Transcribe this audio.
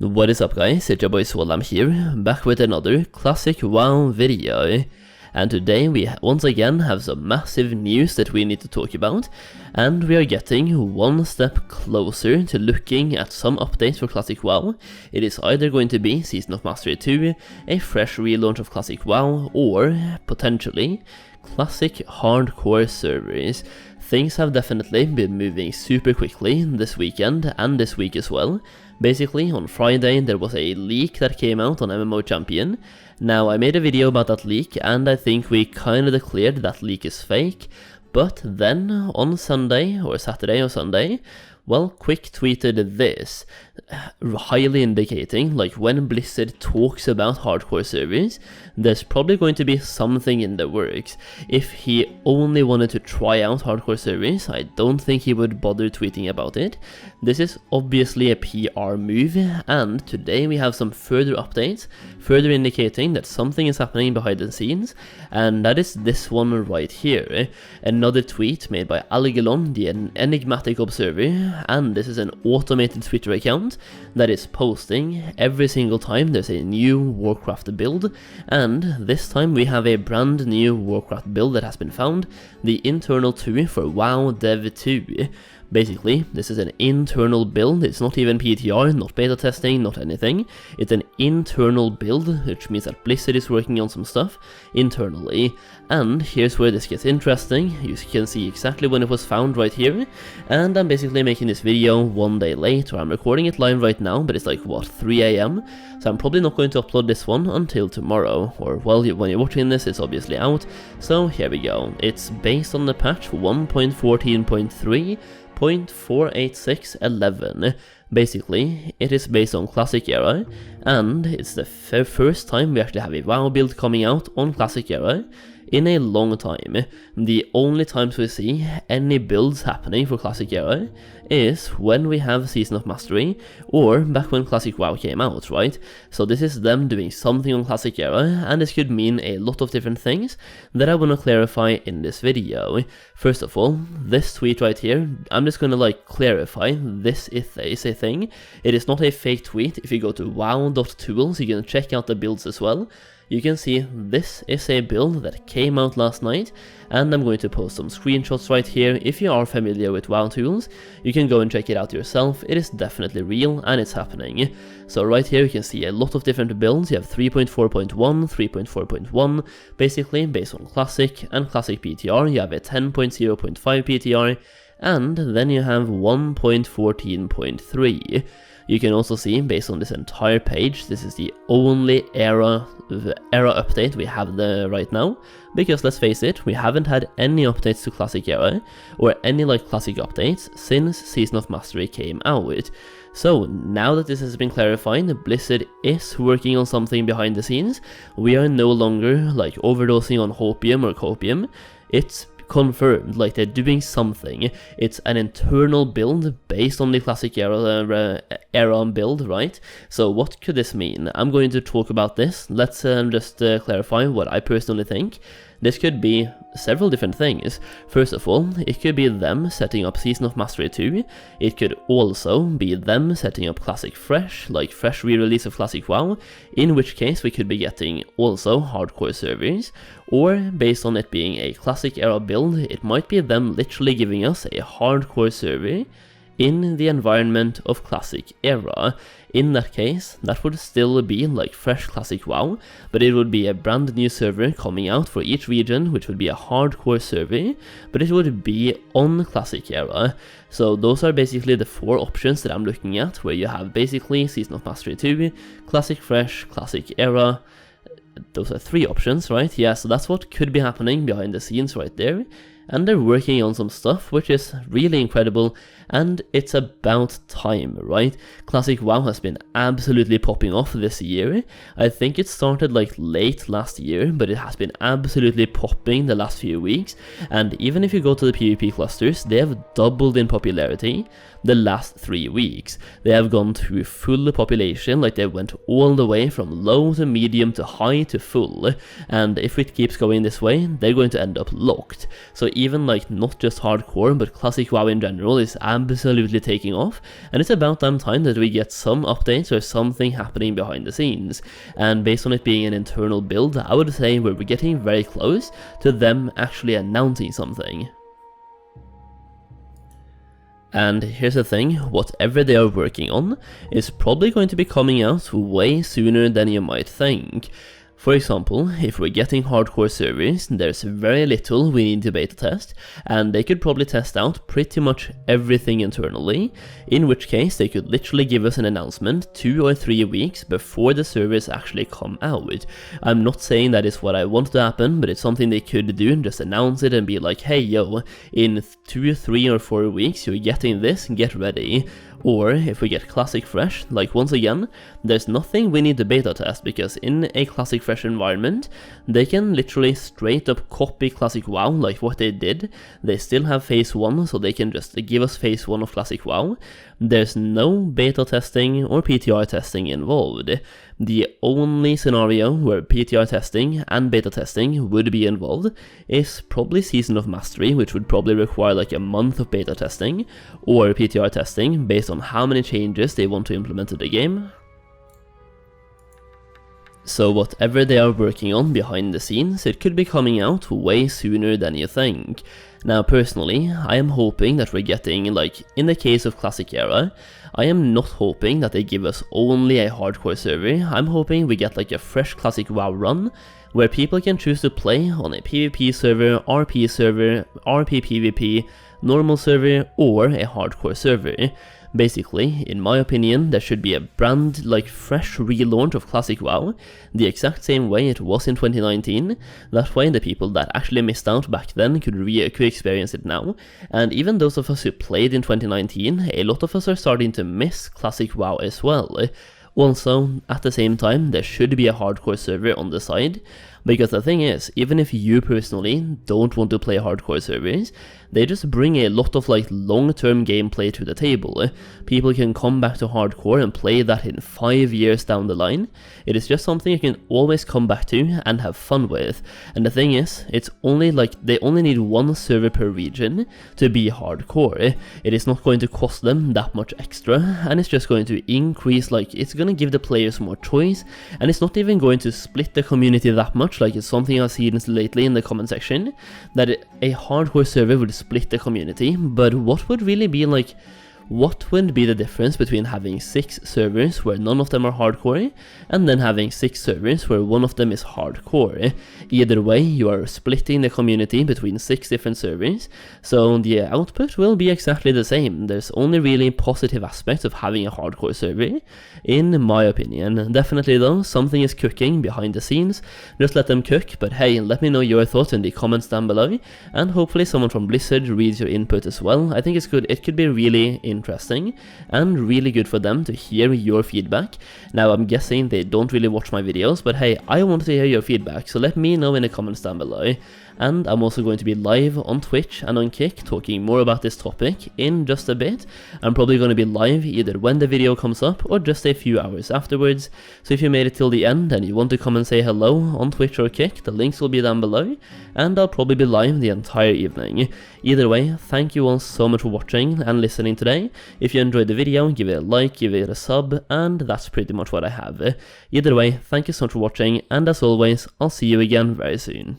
What is up guys, it's your boy Swollam here, back with another classic WoW video. And today we once again have some massive news that we need to talk about, and we are getting one step closer to looking at some updates for Classic WoW. It is either going to be Season of Mastery 2, a fresh relaunch of Classic WoW, or potentially Classic Hardcore servers. Things have definitely been moving super quickly this weekend and this week as well. Basically, on Friday there was a leak that came out on MMO Champion. Now, I made a video about that leak and I think we kinda declared that leak is fake. But then, on Sunday, or Saturday or Sunday, well, Quick tweeted this, highly indicating, like, when Blizzard talks about hardcore servers, there's probably going to be something in the works. If he only wanted to try out hardcore servers, I don't think he would bother tweeting about it. This is obviously a PR move, and today we have some further updates, further indicating that something is happening behind the scenes, and that is this one right here. Another tweet made by Aligalon, the enigmatic observer, and this is an automated Twitter account that is posting every single time there's a new Warcraft build, and this time we have a brand new Warcraft build that has been found, the internal tool for WoW Dev 2. Basically, this is an internal build. It's not even PTR, not beta testing, not anything. It's an internal build, which means that Blizzard is working on some stuff internally. And here's where this gets interesting. You can see exactly when it was found right here. And I'm basically making this video one day late, or I'm recording it live right now, but it's like, what, 3 AM? So I'm probably not going to upload this one until tomorrow, or well, when you're watching this, it's obviously out. So here we go. It's based on the patch 1.14.3.48611. Basically, it is based on Classic Era, and it's the first time we actually have a WoW build coming out on Classic Era in a long time. The only times we see any builds happening for Classic Era is when we have Season of Mastery, or back when Classic WoW came out, right? So this is them doing something on Classic Era, and this could mean a lot of different things that I want to clarify in this video. First of all, this tweet right here, I'm just gonna like clarify, this is a thing. It is not a fake tweet. If you go to wow.tools, you can check out the builds as well. You can see this is a build that came out last night, and I'm going to post some screenshots right here. If you are familiar with WoW tools, you can go and check it out yourself. It is definitely real and it's happening. So right here you can see a lot of different builds. You have 3.4.1, 3.4.1, basically based on Classic and Classic PTR. You have a 10.0.5 PTR, and then you have 1.14.3. You can also see, based on this entire page, this is the only era update we have right now, because let's face it, we haven't had any updates to Classic Era, or any like Classic updates, since Season of Mastery came out. So now that this has been clarified, Blizzard is working on something behind the scenes. We are no longer like overdosing on hopium or copium. It's confirmed, like they're doing something. It's an internal build based on the Classic Era build, right? So what could this mean? I'm going to talk about this. Let's just clarify what I personally think. This could be several different things. First of all, it could be them setting up Season of Mastery 2. It could also be them setting up Classic Fresh, like fresh re-release of Classic WoW, in which case we could be getting also hardcore servers. Or, based on it being a Classic Era build, it might be them literally giving us a hardcore server in the environment of Classic Era. In that case, that would still be like fresh Classic WoW, but it would be a brand new server coming out for each region, which would be a hardcore server, but it would be on Classic Era. So those are basically the 4 options that I'm looking at, where you have basically Season of Mastery 2, Classic Fresh, Classic Era. Those are 3 options, right? Yeah, so that's what could be happening behind the scenes right there. And they're working on some stuff which is really incredible, and it's about time, right? Classic WoW has been absolutely popping off this year. I think it started like late last year, but it has been absolutely popping the last few weeks, and even if you go to the PvP clusters, they have doubled in popularity the last 3 weeks. They have gone to full population, like they went all the way from low to medium to high to full, and if it keeps going this way, they're going to end up locked. So even like not just hardcore, but Classic WoW in general is absolutely taking off, and it's about damn time that we get some updates or something happening behind the scenes. And based on it being an internal build, I would say we're getting very close to them actually announcing something. And here's the thing, whatever they are working on is probably going to be coming out way sooner than you might think. For example, if we're getting hardcore servers, there's very little we need to beta test, and they could probably test out pretty much everything internally, in which case they could literally give us an announcement 2 or 3 weeks before the servers actually come out. I'm not saying that is what I want to happen, but it's something they could do, just announce it and be like, hey yo, in 2, 3 or 4 weeks you're getting this, get ready. Or if we get Classic Fresh, like once again, there's nothing we need to beta test, because in a Classic Fresh environment, they can literally straight up copy Classic WoW like what they did. They still have Phase 1, so they can just give us Phase 1 of Classic WoW. There's no beta testing or PTR testing involved. The only scenario where PTR testing and beta testing would be involved is probably Season of Mastery, which would probably require like a month of beta testing, or PTR testing based on how many changes they want to implement to the game. So whatever they are working on behind the scenes, it could be coming out way sooner than you think. Now personally, I am hoping that we're getting, like in the case of Classic Era, I am not hoping that they give us only a hardcore server. I'm hoping we get like a fresh Classic WoW run, where people can choose to play on a PvP server, RP PvP, normal server, or a hardcore server. Basically, in my opinion, there should be a brand like fresh relaunch of Classic WoW, the exact same way it was in 2019. That way the people that actually missed out back then could experience it now, and even those of us who played in 2019, a lot of us are starting to miss Classic WoW as well. Also, at the same time, there should be a hardcore server on the side, because the thing is, even if you personally don't want to play hardcore servers, they just bring a lot of like long-term gameplay to the table. People can come back to hardcore and play that in 5 years down the line. It is just something you can always come back to and have fun with. And the thing is, it's only like they only need 1 server per region to be hardcore. It is not going to cost them that much extra, and it's just going to increase, like it's going to give the players more choice, and it's not even going to split the community that much. Like it's something I've seen lately in the comment section, that a hardcore server would split the community. But what would really be like, what would be the difference between having 6 servers where none of them are hardcore, and then having 6 servers where one of them is hardcore? Either way, you are splitting the community between 6 different servers, so the output will be exactly the same. There's only really positive aspects of having a hardcore server, in my opinion. Definitely though, something is cooking behind the scenes. Just let them cook, but hey, let me know your thoughts in the comments down below, and hopefully someone from Blizzard reads your input as well. I think it's good. It could be really interesting and really good for them to hear your feedback. Now I'm guessing they don't really watch my videos, but hey, I want to hear your feedback, so let me know in the comments down below. And I'm also going to be live on Twitch and on Kick talking more about this topic in just a bit. I'm probably going to be live either when the video comes up or just a few hours afterwards. So if you made it till the end and you want to come and say hello on Twitch or Kick, the links will be down below, and I'll probably be live the entire evening. Either way, thank you all so much for watching and listening today. If you enjoyed the video, give it a like, give it a sub, and that's pretty much what I have. Either way, thank you so much for watching, and as always, I'll see you again very soon.